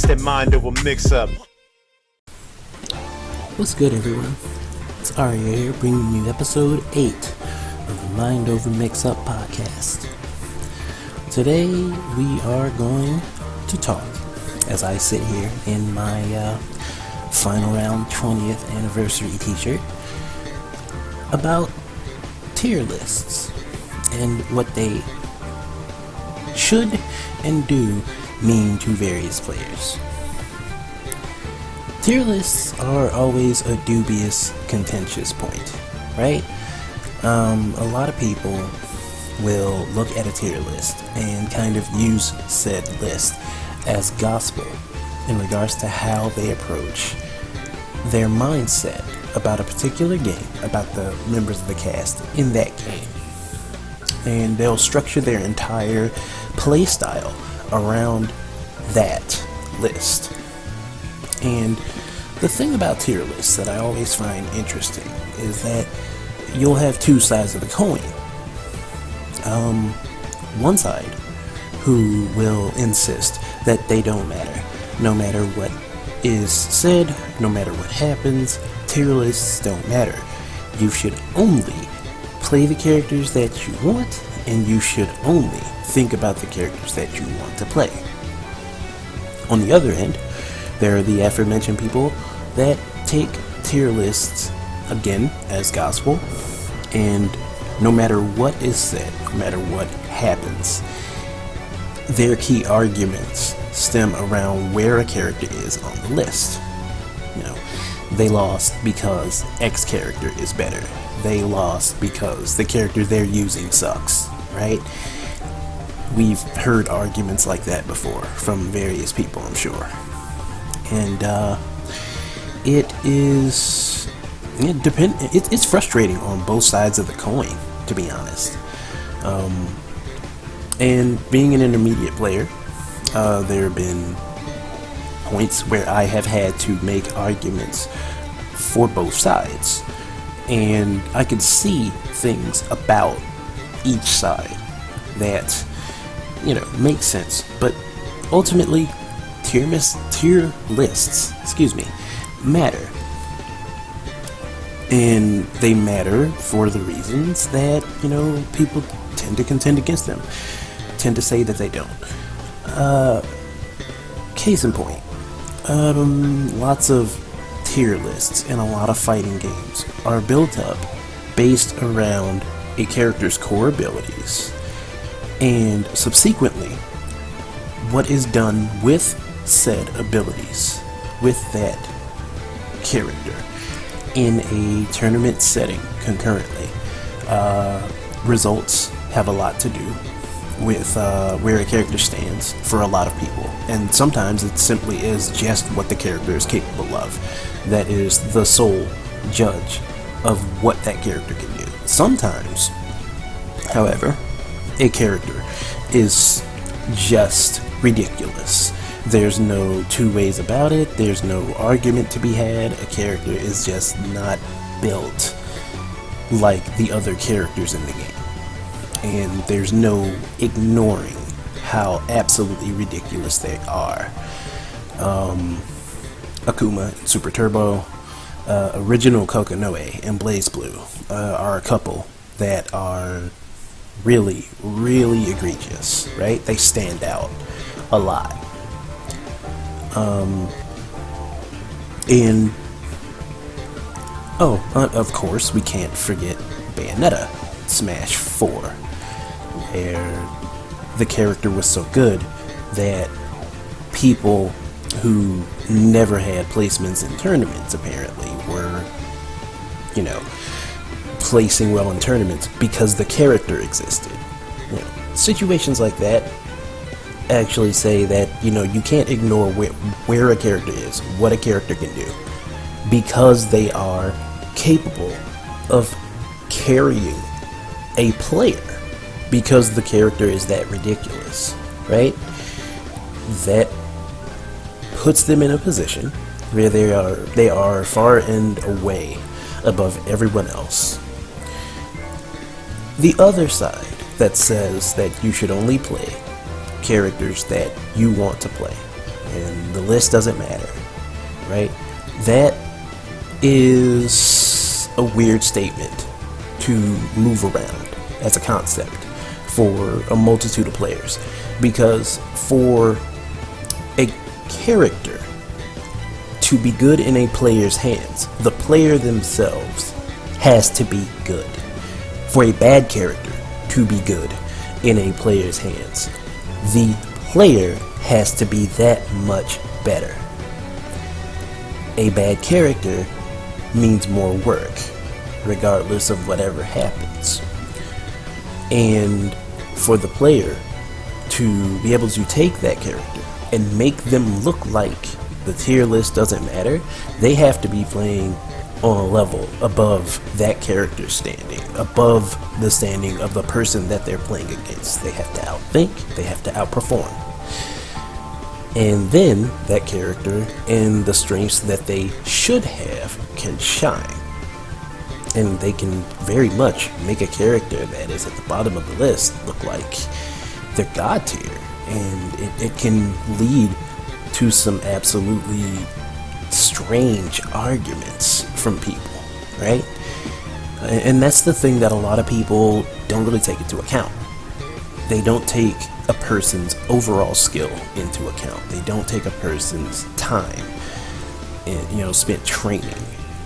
It's that mind over mix-up. What's good, everyone? It's Arya here, bringing you episode 8 of the Mind Over Mix-Up podcast. Today, we are going to talk, as I sit here in my final round 20th anniversary t-shirt, about tier lists and what they should and do mean to various players. Tier lists are always a dubious, contentious point, right? A lot of people will look at a tier list and kind of use said list as gospel in regards to how they approach their mindset about a particular game, about the members of the cast in that game. And they'll structure their entire play style around that list. And the thing about tier lists that I always find interesting is that you'll have two sides of the coin. One side who will insist that they don't matter. No matter what is said, no matter what happens, tier lists don't matter. You should only play the characters that you want, and you should only think about the characters that you want to play. On the other end, there are the aforementioned people that take tier lists, again, as gospel, and no matter what is said, no matter what happens, their key arguments stem around where a character is on the list. You know, they lost because X character is better. They lost because the character they're using sucks, right? We've heard arguments like that before from various people, I'm sure. And it's frustrating on both sides of the coin, to be honest. And being an intermediate player, there have been points where I have had to make arguments for both sides. And I could see things about each side that, make sense. But ultimately, tier lists, matter. And they matter for the reasons that, people tend to contend against them. Tend to say that they don't. Case in point, lots of tier lists in a lot of fighting games are built up based around a character's core abilities and subsequently what is done with said abilities with that character in a tournament setting concurrently. Results have a lot to do with where a character stands for a lot of people, and sometimes it simply is just what the character is capable of that is the sole judge of what that character can do. Sometimes, however, a character is just ridiculous. There's no two ways about it. There's no argument to be had. A character is just not built like the other characters in the game. And there's no ignoring how absolutely ridiculous they are. Akuma and Super Turbo, original Kokonoe and Blaze Blue are a couple that are really, really egregious, right? They stand out a lot. Of course, we can't forget Bayonetta Smash 4, where the character was so good that people who never had placements in tournaments apparently were, placing well in tournaments because the character existed. Situations like that actually say that, you can't ignore where a character is, what a character can do, because they are capable of carrying a player because the character is that ridiculous, right? That puts them in a position where they are far and away above everyone else. The other side that says that you should only play characters that you want to play and the list doesn't matter, right? That is a weird statement to move around as a concept for a multitude of players, because for a character to be good in a player's hands, the player themselves has to be good. For a bad character to be good in a player's hands, the player has to be that much better. A bad character means more work, regardless of whatever happens. And for the player to be able to take that character and make them look like the tier list doesn't matter, they have to be playing on a level above that character's standing, above the standing of the person that they're playing against. They have to outthink, they have to outperform. And then that character and the strengths that they should have can shine. And they can very much make a character that is at the bottom of the list look like they're god tier. And it can lead to some absolutely strange arguments from people, right? And that's the thing that a lot of people don't really take into account. They don't take a person's overall skill into account. They don't take a person's time and, spent training,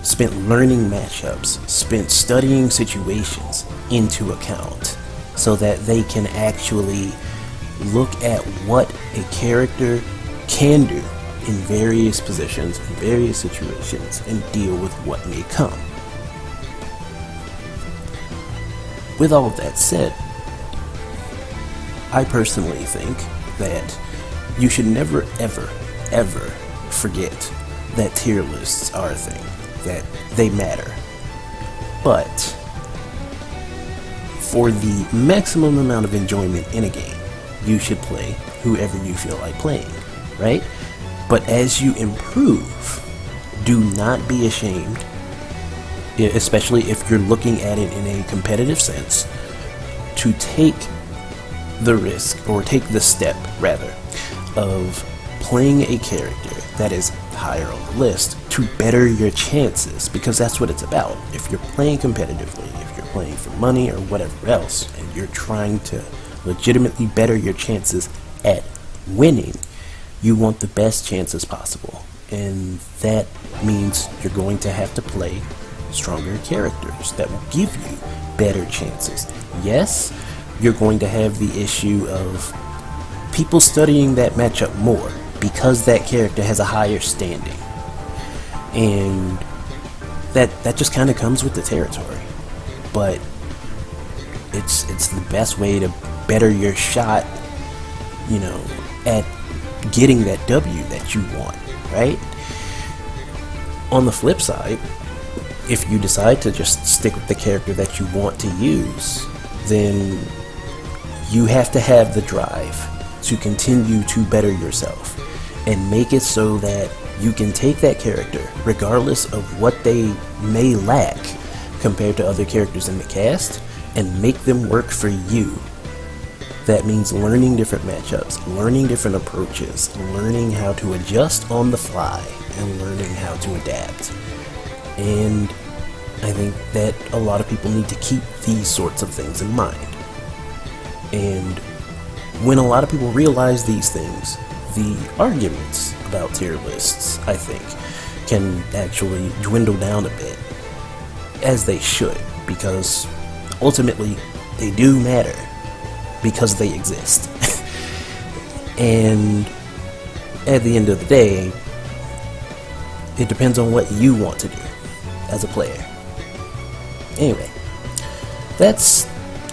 spent learning matchups, spent studying situations into account, so that they can actually look at what a character can do in various positions, in various situations, and deal with what may come. With all of that said, I personally think that you should never, ever, ever forget that tier lists are a thing, that they matter. But for the maximum amount of enjoyment in a game, you should play whoever you feel like playing, right? But as you improve, do not be ashamed, especially if you're looking at it in a competitive sense, to take the risk, or take the step rather, of playing a character that is higher on the list to better your chances, because that's what it's about. If you're playing competitively, if you're playing for money or whatever else, and you're trying to legitimately better your chances at winning, you want the best chances possible. And that means you're going to have to play stronger characters that will give you better chances. Yes, you're going to have the issue of people studying that matchup more because that character has a higher standing. And that just kind of comes with the territory. But it's the best way to better your shot, at getting that W that you want, right? On the flip side, if you decide to just stick with the character that you want to use, then you have to have the drive to continue to better yourself and make it so that you can take that character, regardless of what they may lack compared to other characters in the cast, and make them work for you. That means learning different matchups, learning different approaches, learning how to adjust on the fly, and learning how to adapt. And I think that a lot of people need to keep these sorts of things in mind. And when a lot of people realize these things, the arguments about tier lists, I think, can actually dwindle down a bit, as they should, because ultimately they do matter, because they exist. And at the end of the day, it depends on what you want to do as a player. Anyway, that's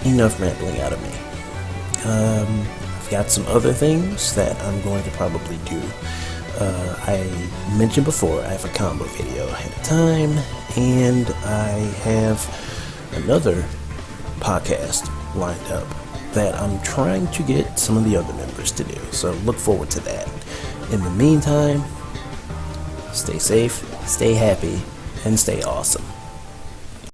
enough rambling out of me. I've got some other things that I'm going to probably do. I mentioned before, I have a combo video ahead of time, and I have another podcast lined up that I'm trying to get some of the other members to do, so look forward to that. In the meantime, stay safe, stay happy, and stay awesome.